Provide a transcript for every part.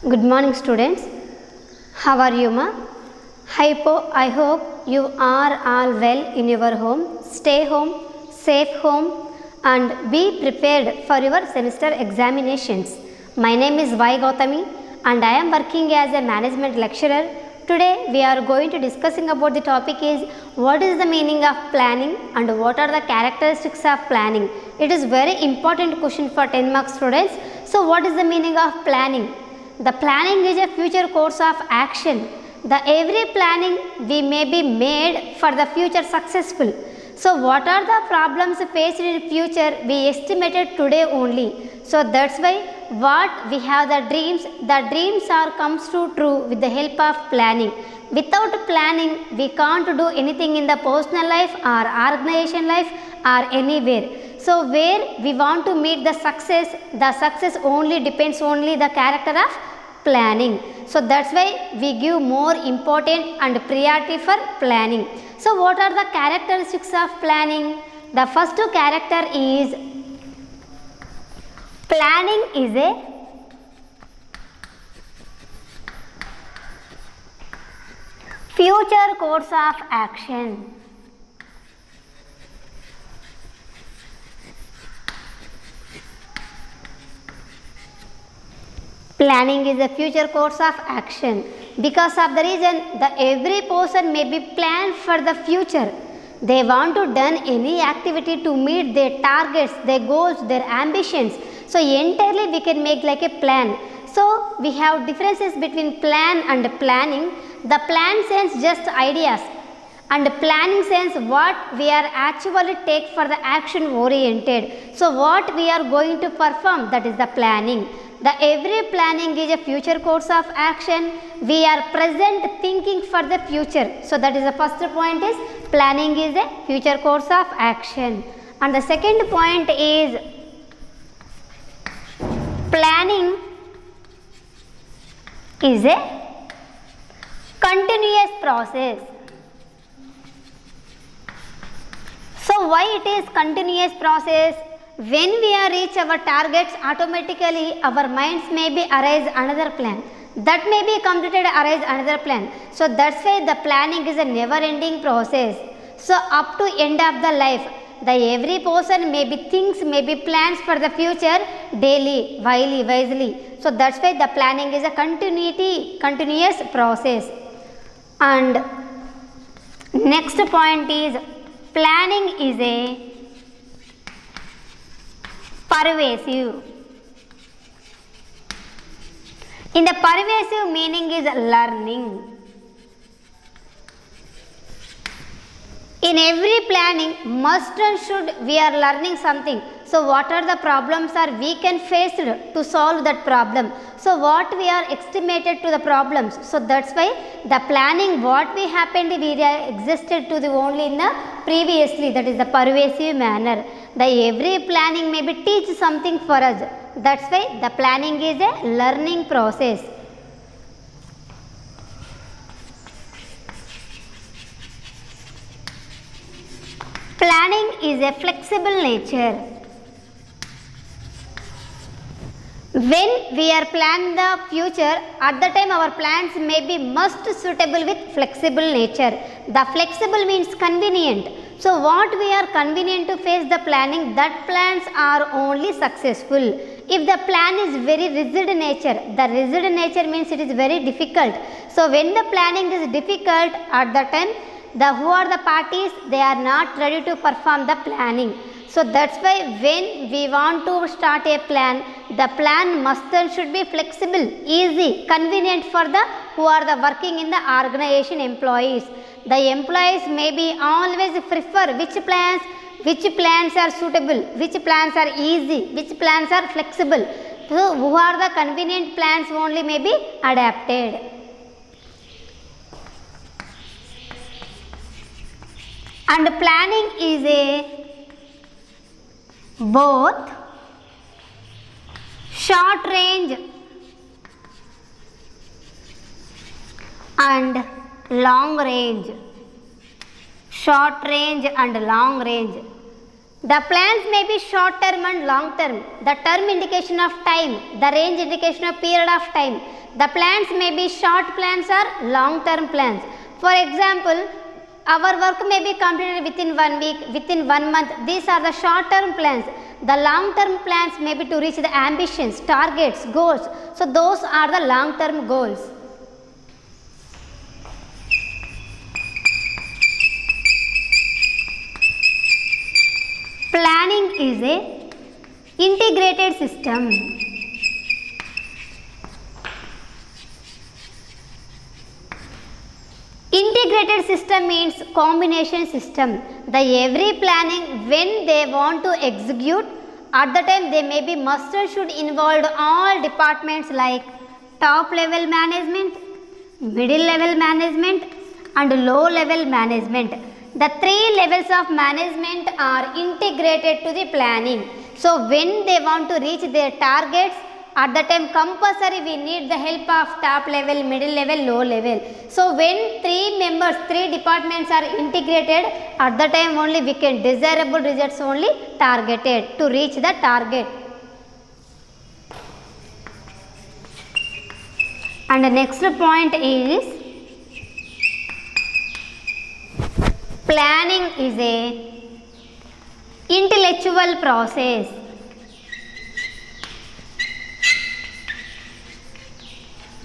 Good morning, students. How are you, ma? I hope you are all well in your home. Stay home, safe home, and be prepared for your semester examinations. My name is Y. Gautami, and I am working as a management lecturer. Today, we are going to discussing about the topic is what is the meaning of planning and what are the characteristics of planning. It is very important question for 10 marks students. So, what is the meaning of planning? The planning is a future course of action. The every planning we may be made for the future successful. So, what are the problems faced in future we estimated today only. So, that's why what we have the dreams are comes to true with the help of planning. Without planning, we can't do anything in the personal life or organization life or anywhere. So, where we want to meet the success only depends only the character of planning. So, that's why we give more important and priority for planning. So, what are the characteristics of planning? The first character is planning is a future course of action. Planning is a future course of action. Because of the reason that every person may be planned for the future. They want to done any activity to meet their targets, their goals, their ambitions. So entirely we can make like a plan. So we have differences between plan and planning. The plan sense just ideas and planning sense what we are actually take for the action oriented. So what we are going to perform, that is the planning. The every planning is a future course of action. We are present thinking for the future. So that is the first point is planning is a future course of action. And the second point is planning is a continuous process. So why it is continuous process? When we are reach our targets, automatically our minds may be arise another plan. That may be completed arise another plan. So that's why the planning is a never ending process. So up to end of the life, the every person may be things, may be plans for the future daily, wisely. So that's why the planning is a continuous process. And next point is planning is a pervasive. In the pervasive meaning is learning. In every planning, must and should we are learning something. So what are the problems are we can face to solve that problem. So what we are estimated to the problems. So that's why the planning what we happened we existed to the only in the previously, that is the pervasive manner. The every planning may be teach something for us. That's why the planning is a learning process. Planning is a flexible nature. When we are planning the future, at the time our plans may be must suitable with flexible nature. The flexible means convenient. So what we are convenient to face the planning, that plans are only successful. If the plan is very rigid nature, the rigid nature means it is very difficult. So when the planning is difficult, at the time who are the parties, they are not ready to perform the planning. So that's why when we want to start a plan, the plan must and should be flexible, easy, convenient for the who are the working in the organization employees. The employees may be always prefer which plans are suitable, which plans are easy, which plans are flexible. So who are the convenient plans only may be adapted. And planning is a both short range and long range. Short range and long range. The plans may be short term and long term. The term indication of time, the range indication of period of time. The plans may be short plans or long term plans. For example, our work may be completed within 1 week, within 1 month. These are the short term plans. The long term plans may be to reach the ambitions, targets, goals. So those are the long term goals. Planning is a integrated system. Integrated system means combination system. The every planning when they want to execute, at the time they may be should involve all departments like top level management, middle level management and low level management. The 3 levels of management are integrated to the planning. So when they want to reach their targets, at the time compulsory we need the help of top level, middle level, low level. So when 3 departments are integrated, at the time only we can desirable results only targeted to reach the target. And the next point is planning is a intellectual process.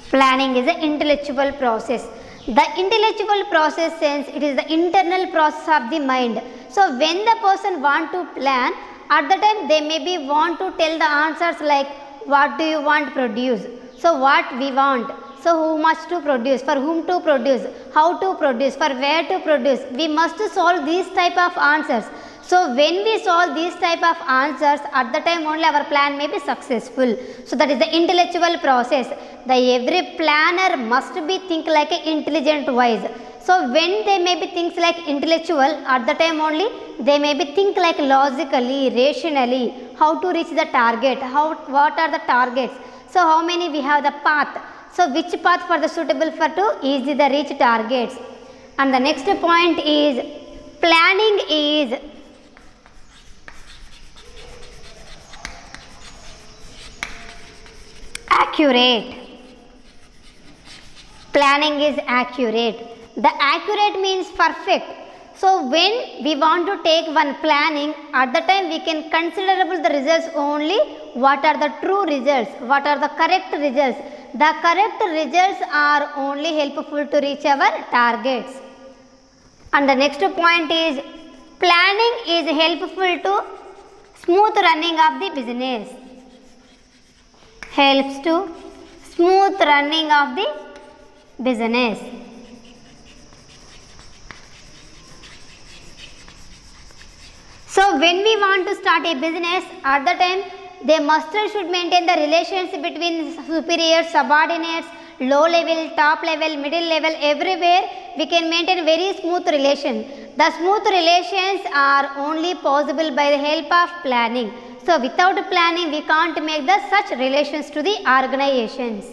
Planning is an intellectual process. The intellectual process sense it is the internal process of the mind. So when the person want to plan, at the time they may be want to tell the answers like what do you want to produce. So what we want. So who much to produce, for whom to produce, how to produce, for where to produce. We must solve these type of answers. So when we solve these type of answers, at the time only our plan may be successful. So that is the intellectual process. The every planner must be think like a intelligent wise. So when they may be things like intellectual, at the time only they may be think like logically, rationally, how to reach the target, what are the targets. So how many we have the path. So which path for the suitable for to easy the reach targets. And the next point is planning is accurate. Planning is accurate. The accurate means perfect. So when we want to take one planning, at the time we can considerable the results only what are the true results, what are the correct results. The correct results are only helpful to reach our targets. And the next point is planning is helpful to smooth running of the business. Helps to smooth running of the business. So when we want to start a business, at the time they should maintain the relations between superiors, subordinates, low level, top level, middle level, everywhere we can maintain very smooth relation. The smooth relations are only possible by the help of planning. So without planning we can't make the such relations to the organizations.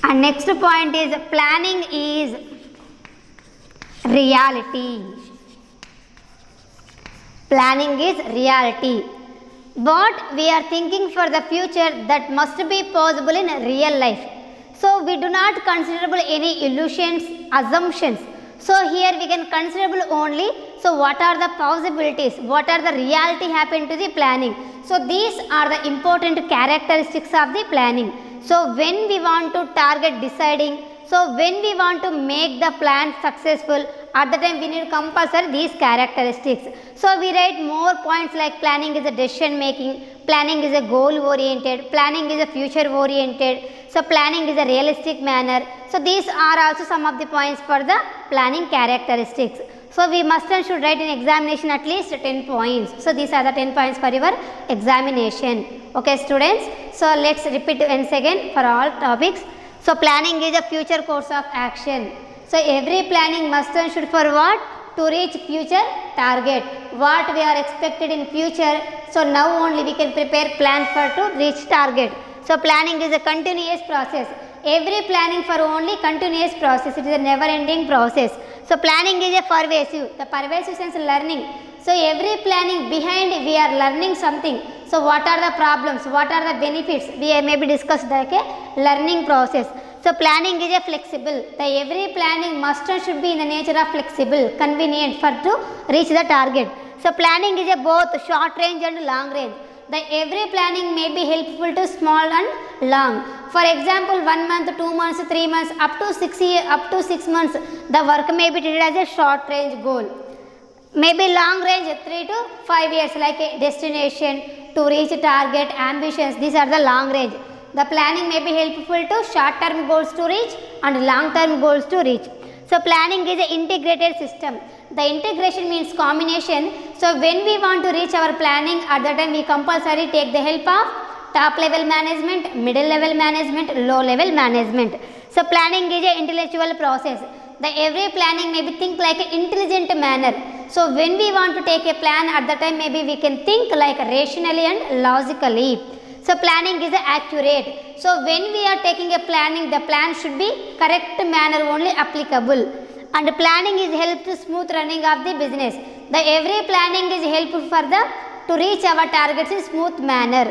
And next point is planning is reality. Planning is reality. What we are thinking for the future that must be possible in real life. So we do not consider any illusions, assumptions. So here we can consider only, so what are the possibilities, what are the reality happen to the planning. So these are the important characteristics of the planning. So when we want to target deciding, so when we want to make the plan successful, at the time we need compulsory these characteristics. So we write more points like planning is a decision making, planning is a goal oriented, planning is a future oriented, so planning is a realistic manner. So these are also some of the points for the planning characteristics. So we must and should write in examination at least 10 points. So these are the 10 points for your examination. Okay students, so let's repeat once again for all topics. So planning is a future course of action. So every planning must and should for what? To reach future target. What we are expected in future. So now only we can prepare plan for to reach target. So planning is a continuous process. Every planning for only continuous process. It is a never ending process. So planning is a pervasive. The pervasive sense learning. So every planning behind we are learning something. So what are the problems? What are the benefits? We maybe discussed like a learning process. So planning is a flexible. The every planning must and should be in the nature of flexible, convenient for to reach the target. So planning is a both short range and long range. The every planning may be helpful to small and long. For example, 1 month, 2 months, 3 months, up to 6 months, the work may be treated as a short range goal. Maybe long range 3 to 5 years, like a destination to reach target, ambitions. These are the long range. The planning may be helpful to short term goals to reach and long term goals to reach. So planning is an integrated system. The integration means combination. So when we want to reach our planning, at that time we compulsory take the help of top level management, middle level management, low level management. So planning is an intellectual process. The every planning may be think like an intelligent manner. So when we want to take a plan, at that time maybe we can think like rationally and logically. So planning is accurate. So when we are taking a planning, the plan should be correct manner only applicable. And planning is help to smooth running of the business. The every planning is helpful for the to reach our targets in smooth manner.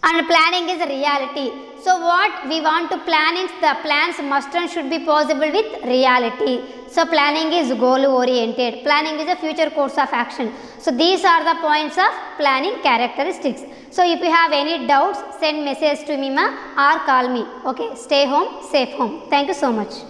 And planning is a reality. So what we want to plan is the plans must and should be possible with reality. So planning is goal oriented. Planning is a future course of action. So these are the points of planning characteristics. So if you have any doubts, send message to me ma or call me. Okay, stay home, safe home. Thank you so much.